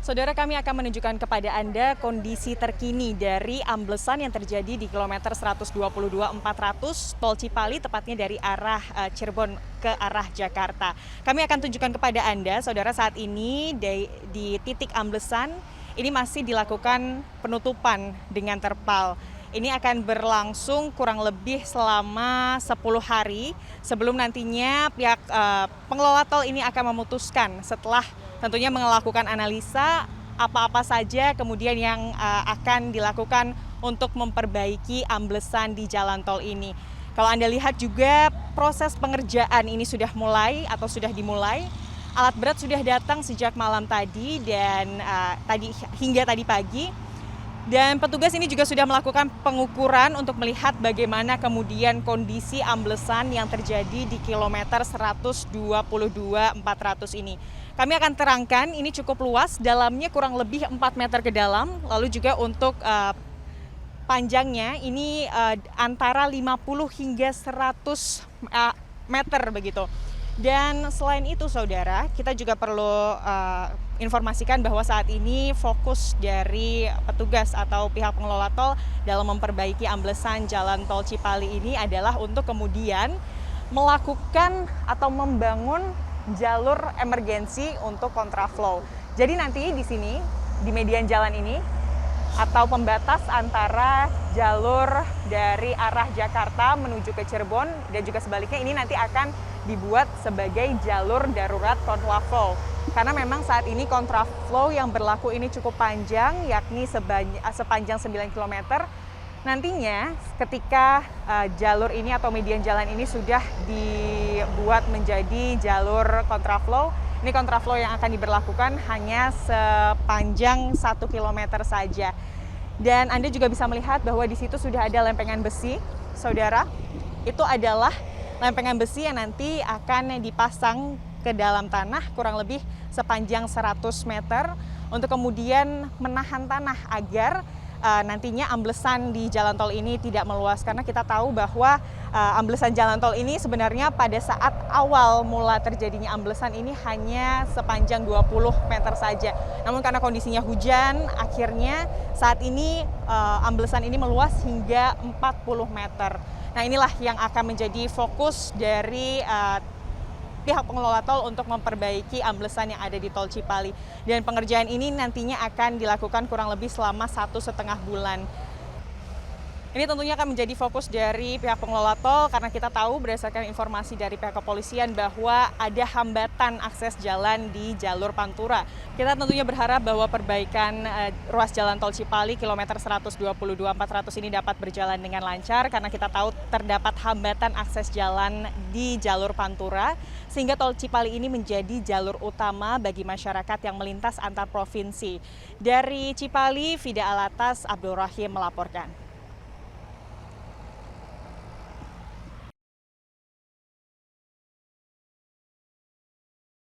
Saudara, kami akan menunjukkan kepada Anda kondisi terkini dari amblesan yang terjadi di kilometer 122.400 Tol Cipali, tepatnya dari arah Cirebon ke arah Jakarta. Kami akan tunjukkan kepada Anda, saudara, saat ini di titik amblesan ini masih dilakukan penutupan dengan terpal. Ini akan berlangsung kurang lebih selama 10 hari sebelum nantinya pihak pengelola tol ini akan memutuskan setelah tentunya melakukan analisa apa-apa saja kemudian yang akan dilakukan untuk memperbaiki amblesan di jalan tol ini. Kalau Anda lihat juga proses pengerjaan ini sudah mulai atau sudah dimulai. Alat berat sudah datang sejak malam tadi dan hingga tadi pagi. Dan petugas ini juga sudah melakukan pengukuran untuk melihat bagaimana kemudian kondisi amblesan yang terjadi di kilometer 122.400 ini. Kami akan terangkan, ini cukup luas, dalamnya kurang lebih 4 meter ke dalam, lalu juga untuk panjangnya ini antara 50 hingga 100 meter begitu. Dan selain itu, saudara, kita juga perlu informasikan bahwa saat ini fokus dari petugas atau pihak pengelola tol dalam memperbaiki amblesan jalan tol Cipali ini adalah untuk kemudian melakukan atau membangun jalur emergensi untuk kontraflow. Jadi nanti di sini, di median jalan ini, atau pembatas antara jalur dari arah Jakarta menuju ke Cirebon dan juga sebaliknya, ini nanti akan dibuat sebagai jalur darurat kontraflow. Karena memang saat ini kontraflow yang berlaku ini cukup panjang, yakni sepanjang 9 km. Nantinya ketika jalur ini atau median jalan ini sudah dibuat menjadi jalur kontraflow, ini kontraflow yang akan diberlakukan hanya sepanjang 1 km saja. Dan Anda juga bisa melihat bahwa di situ sudah ada lempengan besi, saudara. Itu adalah lempengan besi yang nanti akan dipasang ke dalam tanah kurang lebih sepanjang 100 meter untuk kemudian menahan tanah agar nantinya amblesan di jalan tol ini tidak meluas. Karena kita tahu bahwa amblesan jalan tol ini sebenarnya pada saat awal mula terjadinya amblesan ini hanya sepanjang 20 meter saja. Namun karena kondisinya hujan, akhirnya saat ini amblesan ini meluas hingga 40 meter. Nah, inilah yang akan menjadi fokus dari pihak pengelola tol untuk memperbaiki amblesan yang ada di tol Cipali. Dan pengerjaan ini nantinya akan dilakukan kurang lebih selama 1,5 bulan. Ini tentunya akan menjadi fokus dari pihak pengelola tol karena kita tahu berdasarkan informasi dari pihak kepolisian bahwa ada hambatan akses jalan di jalur Pantura. Kita tentunya berharap bahwa perbaikan ruas jalan tol Cipali kilometer 122.400 ini dapat berjalan dengan lancar karena kita tahu terdapat hambatan akses jalan di jalur Pantura sehingga tol Cipali ini menjadi jalur utama bagi masyarakat yang melintas antar provinsi. Dari Cipali, Fida Alatas, Abdul Rahim melaporkan.